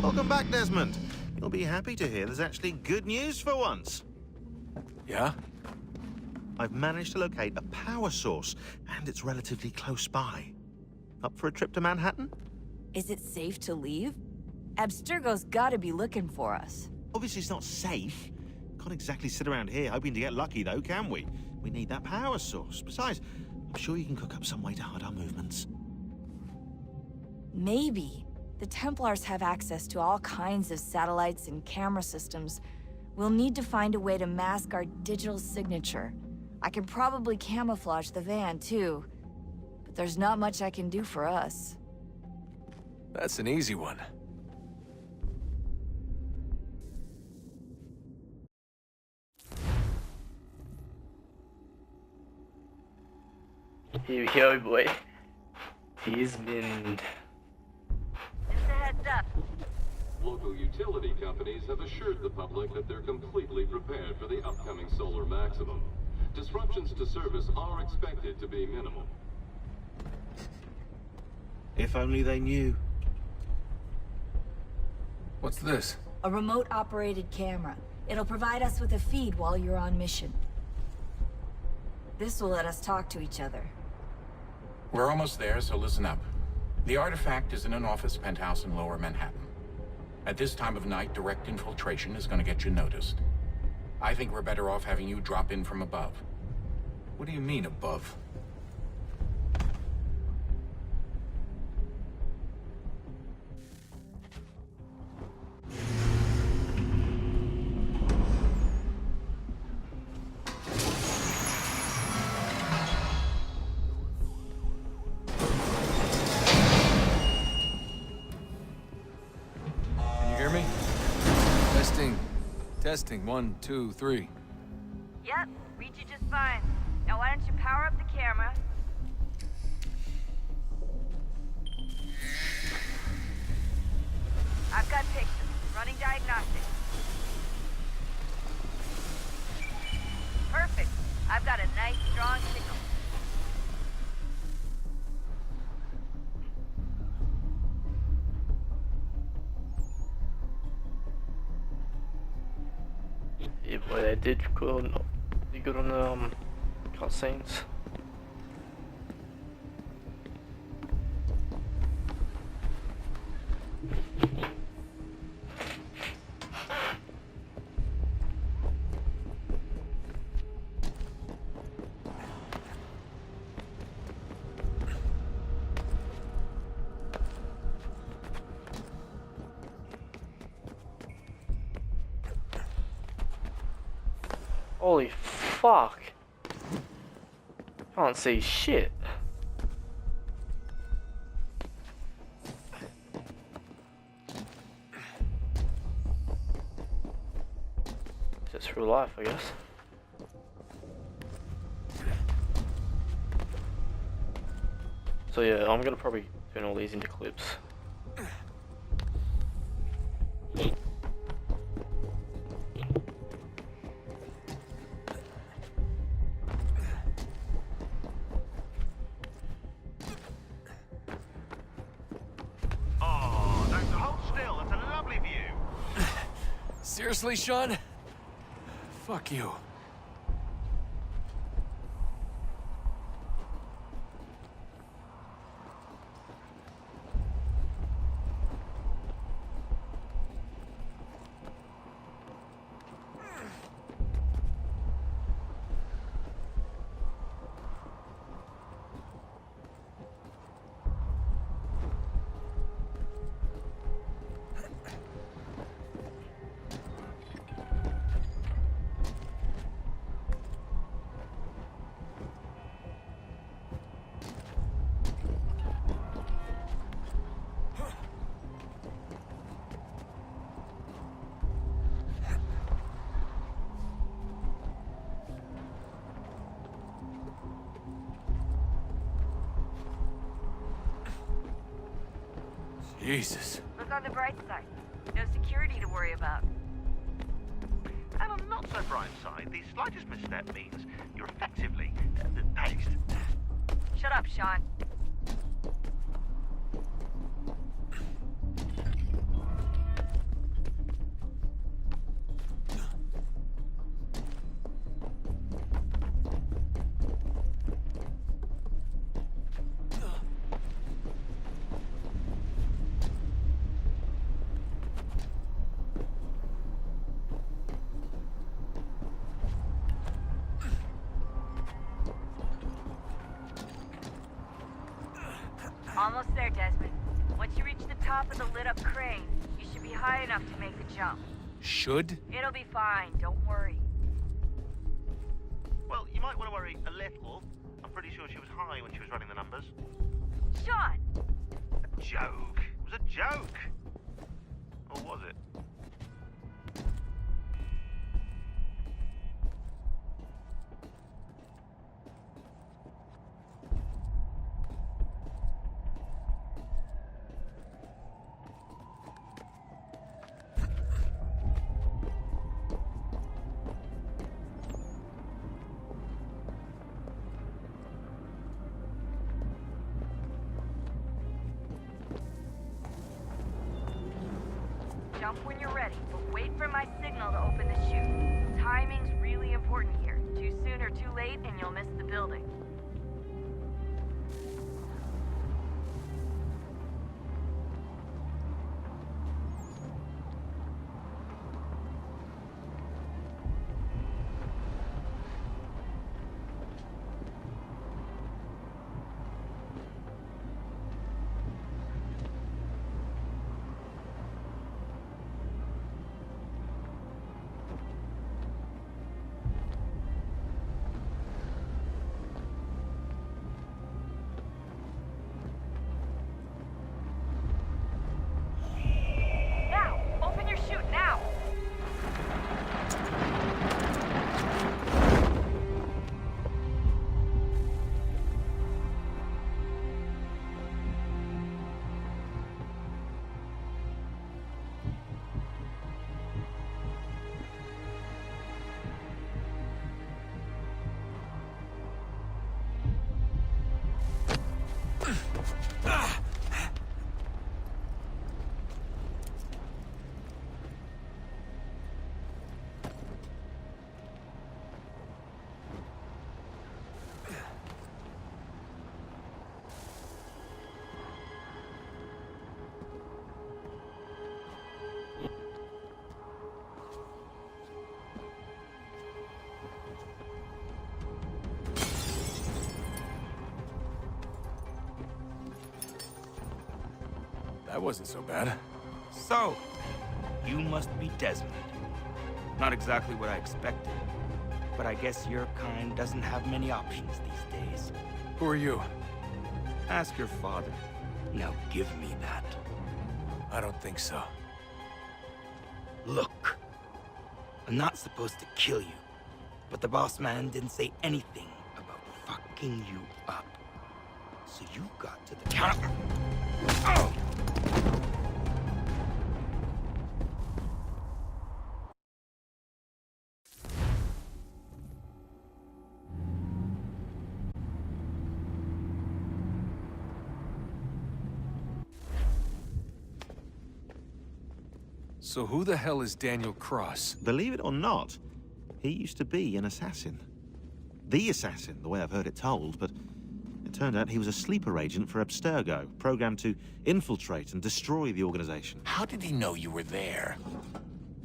Welcome back, Desmond. You'll be happy to hear there's actually good news for once. Yeah? I've managed to locate a power source, and it's relatively close by. Up for a trip to Manhattan? Is it safe to leave? Abstergo's gotta be looking for us. Obviously, it's not safe. Can't exactly sit around here hoping to get lucky, though, can we? We need that power source. Besides, I'm sure you can cook up some way to hide our movements. Maybe. The Templars have access to all kinds of satellites and camera systems. We'll need to find a way to mask our digital signature. I can probably camouflage the van, too. But there's not much I can do for us. That's an easy one. Here we go, boy. He's been... Just a heads up. Local utility companies have assured the public that they're completely prepared for the upcoming solar maximum. Disruptions to service are expected to be minimal. If only they knew. What's this? A remote-operated camera. It'll provide us with a feed while you're on mission. This will let us talk to each other. We're almost there, so listen up. The artifact is in an office penthouse in Lower Manhattan. At this time of night, direct infiltration is going to get you noticed. I think we're better off having you drop in from above. What do you mean, above? Testing, 1, 2, 3. Yep, read you just fine. Now why don't you power up the camera? I've got pictures. Running diagnostics. Perfect. I've got a nice, strong signal. Yeah, boy, they did good on the cutscenes. Holy fuck. Can't see shit. Just through life, I guess. So yeah, I'm gonna probably turn all these into clips. Seriously, Sean? Fuck you. Jesus. Look on the bright side. No security to worry about. And on the not so bright side, the slightest misstep means you're effectively paced. Shut up, Sean. Almost there, Desmond. Once you reach the top of the lit-up crane, you should be high enough to make the jump. Should? It'll be fine, don't worry. Well, you might want to worry a little. I'm pretty sure she was high when she was running the numbers. Sean! A joke. It was a joke. Or was it? Jump when you're ready, but wait for my signal to open the chute. Timing's really important here. Too soon or too late, and you'll miss the building. Now! Open your chute, now! That wasn't so bad. So, you must be Desmond. Not exactly what I expected, but I guess your kind doesn't have many options these days. Who are you? Ask your father. Now give me that. I don't think so. Look, I'm not supposed to kill you, but the boss man didn't say anything about fucking you up. So you got to the counter. Oh! So who the hell is Daniel Cross? Believe it or not, he used to be an assassin. The assassin, the way I've heard it told, but it turned out he was a sleeper agent for Abstergo, programmed to infiltrate and destroy the organization. How did he know you were there?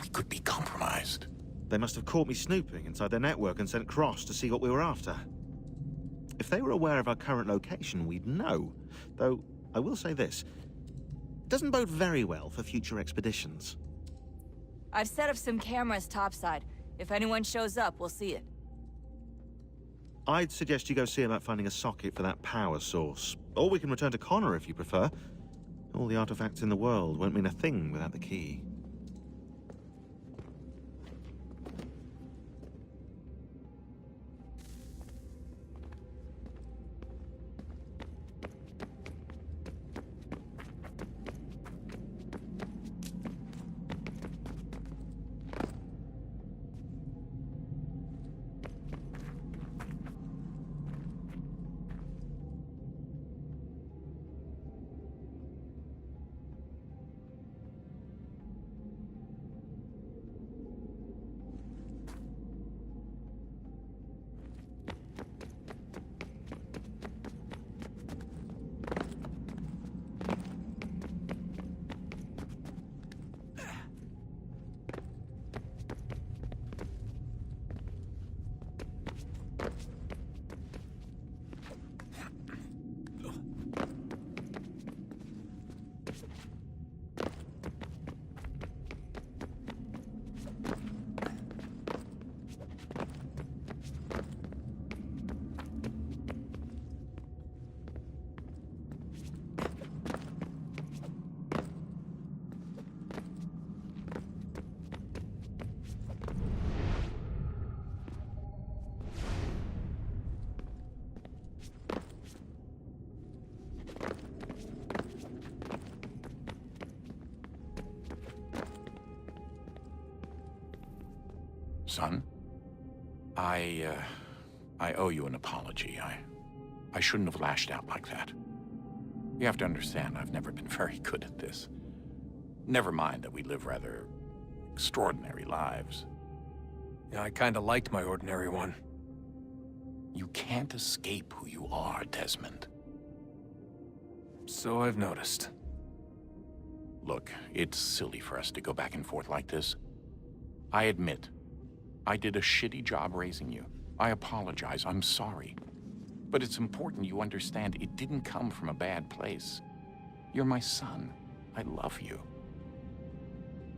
We could be compromised. They must have caught me snooping inside their network and sent Cross to see what we were after. If they were aware of our current location, we'd know. Though, I will say this, it doesn't bode very well for future expeditions. I've set up some cameras topside. If anyone shows up, we'll see it. I'd suggest you go see about finding a socket for that power source. Or we can return to Connor if you prefer. All the artifacts in the world won't mean a thing without the key. Son, I owe you an apology. I shouldn't have lashed out like that. You have to understand, I've never been very good at this. Never mind that we live rather extraordinary lives. Yeah, I kinda liked my ordinary one. You can't escape who you are, Desmond. So I've noticed. Look, it's silly for us to go back and forth like this. I admit, I did a shitty job raising you. I apologize, I'm sorry. But it's important you understand it didn't come from a bad place. You're my son. I love you.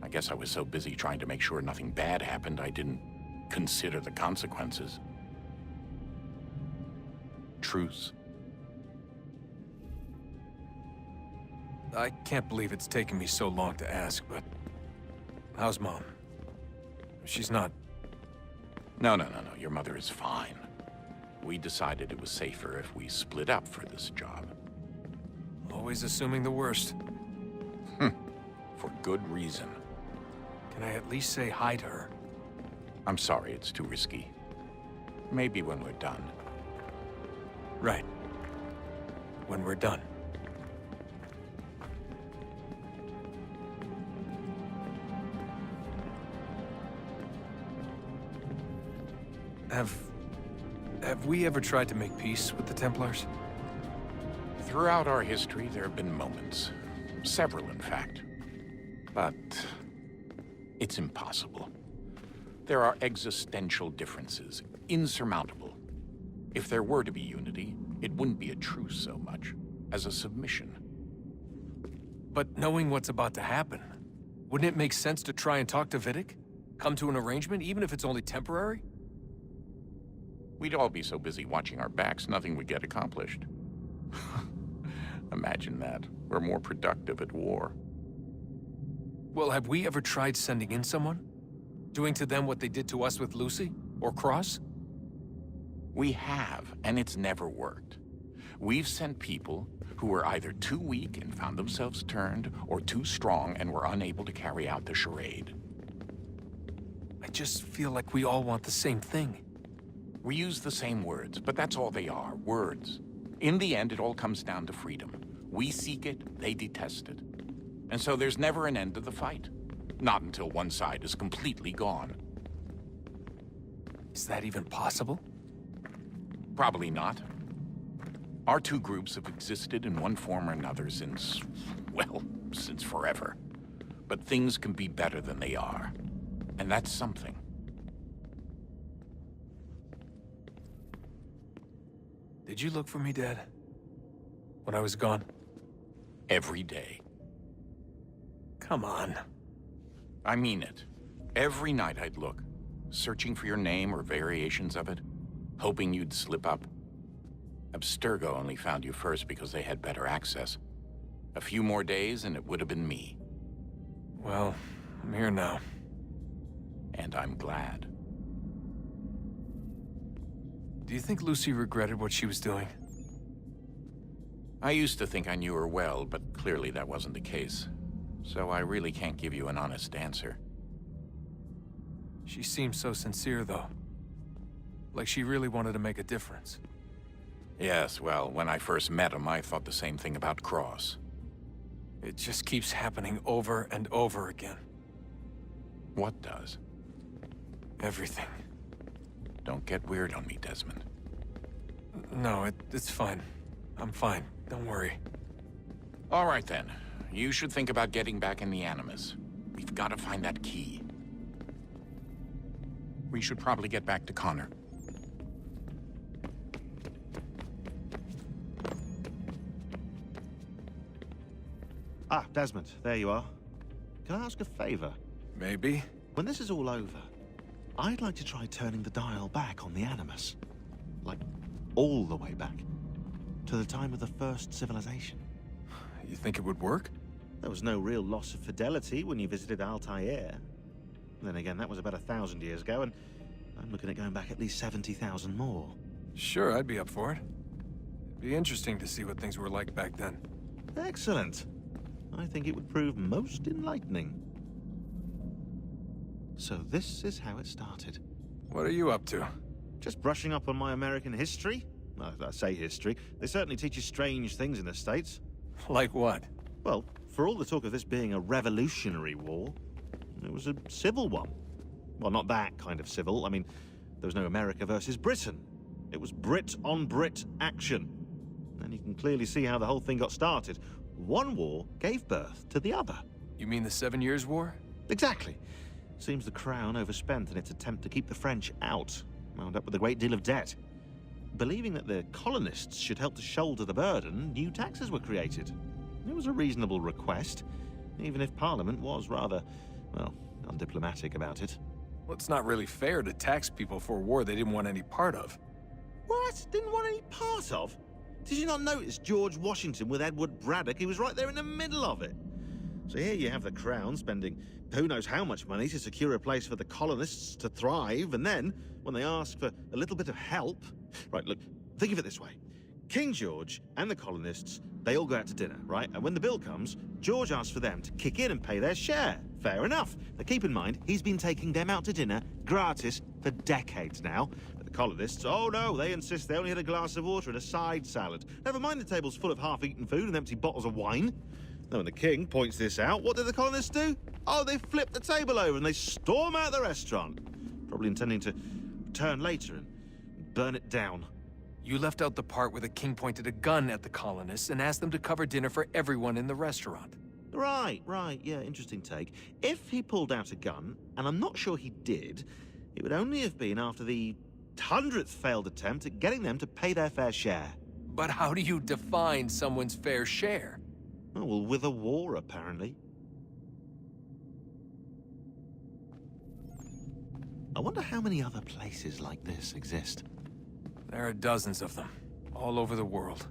I guess I was so busy trying to make sure nothing bad happened, I didn't consider the consequences. Truce. I can't believe it's taken me so long to ask, but... how's Mom? She's not... No. Your mother is fine. We decided it was safer if we split up for this job. Always assuming the worst. For good reason. Can I at least say hi to her? I'm sorry, it's too risky. Maybe when we're done. Right. When we're done. Have we ever tried to make peace with the Templars? Throughout our history, there have been moments. Several, in fact. But it's impossible. There are existential differences, insurmountable. If there were to be unity, it wouldn't be a truce so much as a submission. But knowing what's about to happen, wouldn't it make sense to try and talk to Vidic? Come to an arrangement, even if it's only temporary? We'd all be so busy watching our backs, nothing would get accomplished. Imagine that. We're more productive at war. Well, have we ever tried sending in someone? Doing to them what they did to us with Lucy? Or Cross? We have, and it's never worked. We've sent people who were either too weak and found themselves turned, or too strong and were unable to carry out the charade. I just feel like we all want the same thing. We use the same words, but that's all they are, words. In the end, it all comes down to freedom. We seek it, they detest it. And so there's never an end to the fight. Not until one side is completely gone. Is that even possible? Probably not. Our two groups have existed in one form or another since, well, since forever. But things can be better than they are. And that's something. Did you look for me, Dad? When I was gone? Every day. Come on. I mean it. Every night I'd look, searching for your name or variations of it, hoping you'd slip up. Abstergo only found you first because they had better access. A few more days and it would have been me. Well, I'm here now. And I'm glad. Do you think Lucy regretted what she was doing? I used to think I knew her well, but clearly that wasn't the case. So I really can't give you an honest answer. She seemed so sincere, though. Like she really wanted to make a difference. Yes, well, when I first met him, I thought the same thing about Cross. It just keeps happening over and over again. What does? Everything. Don't get weird on me, Desmond. No, it's fine. I'm fine. Don't worry. All right, then. You should think about getting back in the Animus. We've got to find that key. We should probably get back to Connor. Ah, Desmond, there you are. Can I ask a favor? Maybe. When this is all over, I'd like to try turning the dial back on the Animus. Like, all the way back. To the time of the first civilization. You think it would work? There was no real loss of fidelity when you visited Altair. Then again, that was about 1,000 years ago, and I'm looking at going back at least 70,000 more. Sure, I'd be up for it. It'd be interesting to see what things were like back then. Excellent. I think it would prove most enlightening. So this is how it started. What are you up to? Just brushing up on my American history? No, I say history. They certainly teach you strange things in the States. Like what? Well, for all the talk of this being a revolutionary war, it was a civil one. Well, not that kind of civil. I mean, there was no America versus Britain. It was Brit on Brit action. And you can clearly see how the whole thing got started. One war gave birth to the other. You mean the 7 Years' War? Exactly. Seems the Crown overspent in its attempt to keep the French out, wound up with a great deal of debt. Believing that the colonists should help to shoulder the burden, new taxes were created. It was a reasonable request, even if Parliament was rather, well, undiplomatic about it. Well, it's not really fair to tax people for a war they didn't want any part of. What? Didn't want any part of? Did you not notice George Washington with Edward Braddock? He was right there in the middle of it. So here you have the Crown spending who knows how much money to secure a place for the colonists to thrive, and then, when they ask for a little bit of help... Right, look, think of it this way. King George and the colonists, they all go out to dinner, right? And when the bill comes, George asks for them to kick in and pay their share. Fair enough. Now keep in mind, he's been taking them out to dinner gratis for decades now. But the colonists, oh no, they insist they only had a glass of water and a side salad. Never mind the table's full of half-eaten food and empty bottles of wine. Now when the king points this out, what do the colonists do? Oh, they flip the table over and they storm out the restaurant. Probably intending to return later and burn it down. You left out the part where the king pointed a gun at the colonists and asked them to cover dinner for everyone in the restaurant. Right, yeah, interesting take. If he pulled out a gun, and I'm not sure he did, it would only have been after the 100th failed attempt at getting them to pay their fair share. But how do you define someone's fair share? Oh, well, with a war, apparently. I wonder how many other places like this exist. There are dozens of them, all over the world.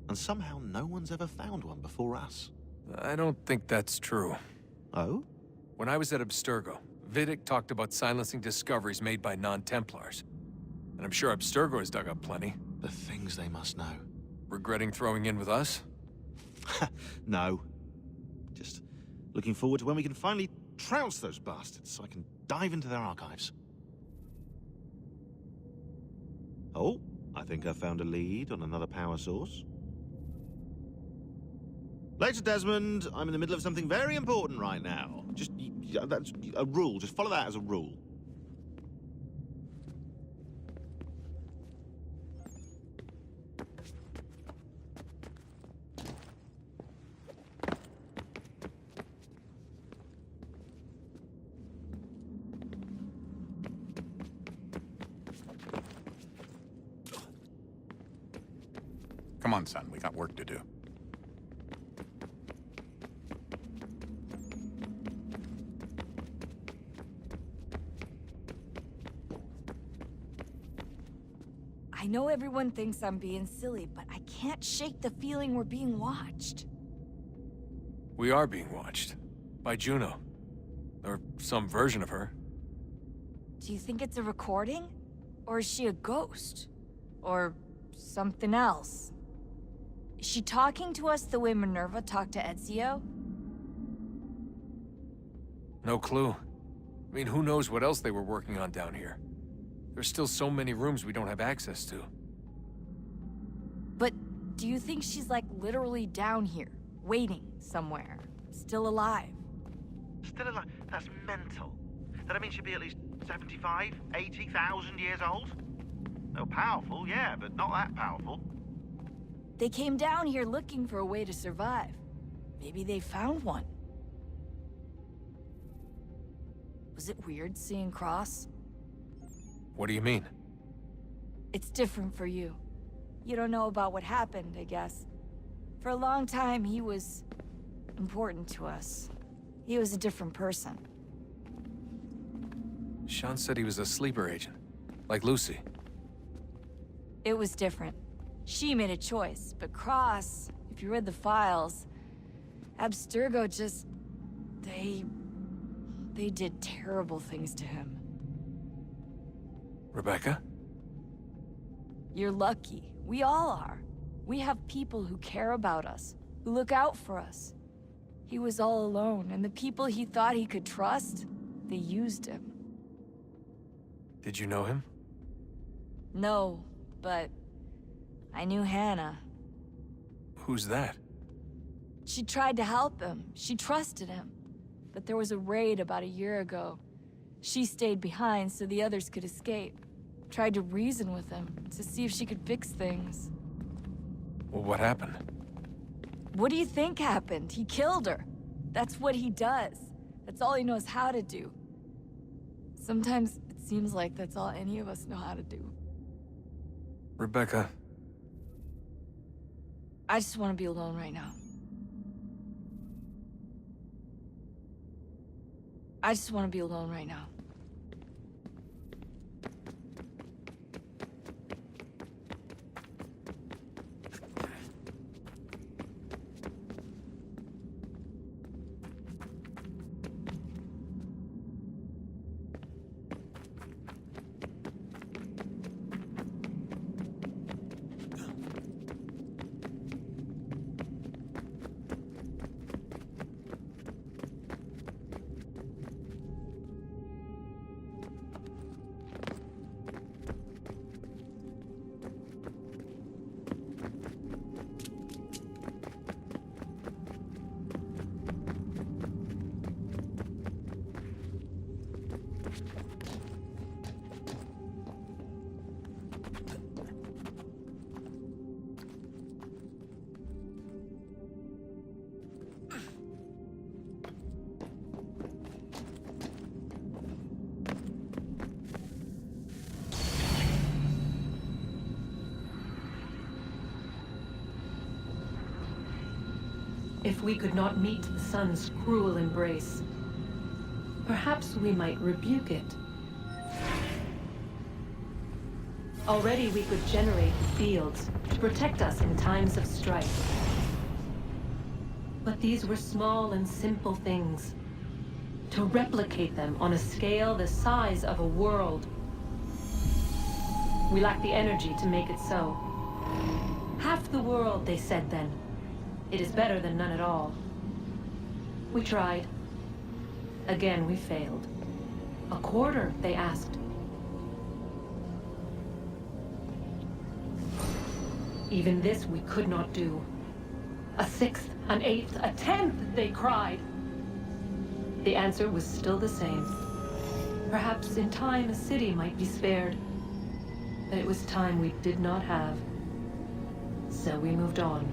And somehow no one's ever found one before us. I don't think that's true. Oh? When I was at Abstergo, Vidic talked about silencing discoveries made by non-Templars. And I'm sure Abstergo has dug up plenty. The things they must know. Regretting throwing in with us? No. Just looking forward to when we can finally trounce those bastards so I can dive into their archives. Oh, I think I found a lead on another power source. Later, Desmond. I'm in the middle of something very important right now. Just, that's a rule. Just follow that as a rule. Come on, son. We got work to do. I know everyone thinks I'm being silly, but I can't shake the feeling we're being watched. We are being watched. By Juno. Or some version of her. Do you think it's a recording? Or is she a ghost? Or something else? Is she talking to us the way Minerva talked to Ezio? No clue. I mean, who knows what else they were working on down here? There's still so many rooms we don't have access to. But do you think she's like literally down here, waiting somewhere, still alive? Still alive? That's mental. That means she'd be at least 75, 80,000 years old? No, powerful, yeah, but not that powerful. They came down here looking for a way to survive. Maybe they found one. Was it weird seeing Cross? What do you mean? It's different for you. You don't know about what happened, I guess. For a long time, he was important to us. He was a different person. Sean said he was a sleeper agent. Like Lucy. It was different. She made a choice, but Cross, if you read the files, Abstergo just... They did terrible things to him. Rebecca? You're lucky. We all are. We have people who care about us, who look out for us. He was all alone, and the people he thought he could trust, They used him. Did you know him? No, but I knew Hannah. Who's that? She tried to help him. She trusted him. But there was a raid about a year ago. She stayed behind so the others could escape. Tried to reason with him to see if she could fix things. Well, what happened? What do you think happened? He killed her. That's what he does. That's all he knows how to do. Sometimes it seems like that's all any of us know how to do. Rebecca. I just want to be alone right now. I just want to be alone right now. If we could not meet the sun's cruel embrace, perhaps we might rebuke it. Already we could generate fields to protect us in times of strife. But these were small and simple things. To replicate them on a scale the size of a world, we lack the energy to make it so. Half the world, they said then. It is better than none at all. We tried. Again, we failed. A quarter, they asked. Even this we could not do. A sixth, an eighth, a tenth, they cried. The answer was still the same. Perhaps in time a city might be spared. But it was time we did not have. So we moved on.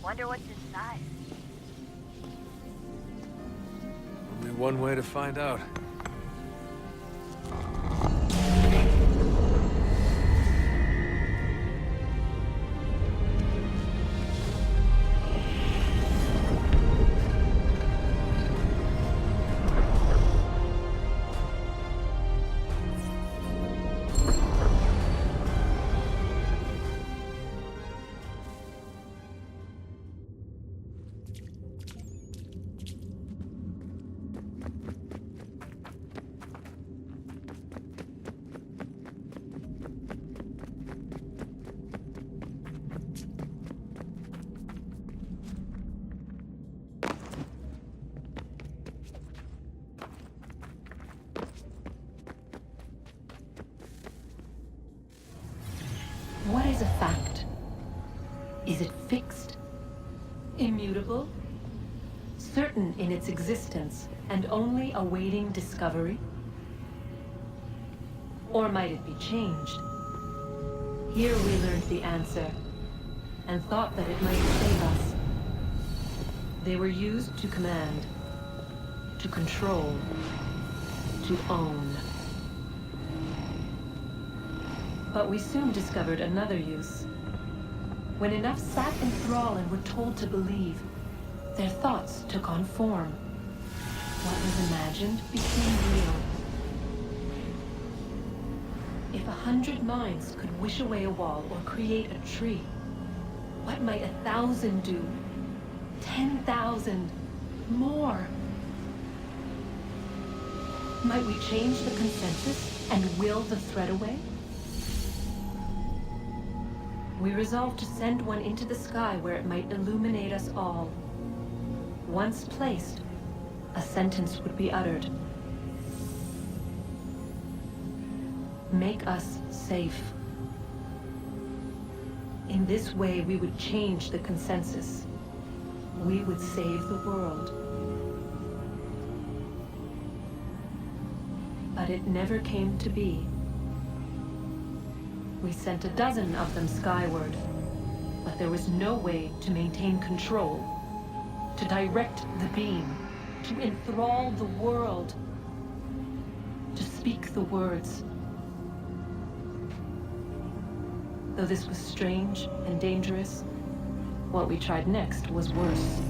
Wonder what's inside. Only one way to find out. What is a fact? Is it fixed? Immutable? Certain in its existence and only awaiting discovery? Or might it be changed? Here we learned the answer and thought that it might save us. They were used to command, to control, to own. But we soon discovered another use. When enough sat in thrall and were told to believe, their thoughts took on form. What was imagined became real. If 100 minds could wish away a wall or create a tree, what might 1,000 do? 10,000? More? Might we change the consensus and will the threat away? We resolved to send one into the sky where it might illuminate us all. Once placed, a sentence would be uttered. Make us safe. In this way, we would change the consensus. We would save the world. But it never came to be. We sent a dozen of them skyward, but there was no way to maintain control, to direct the beam, to enthrall the world, to speak the words. Though this was strange and dangerous, what we tried next was worse.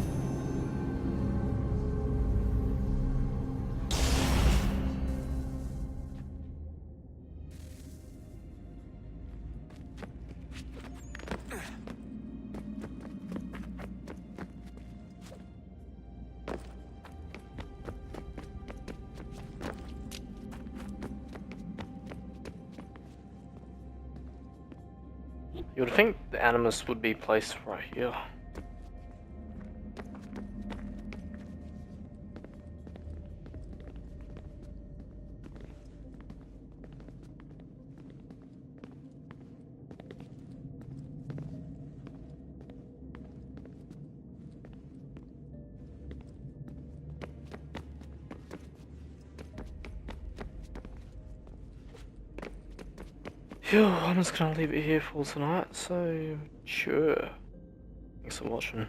You would think the Animus would be placed right here. Phew, I'm just gonna leave it here for tonight, so sure. Thanks for watching.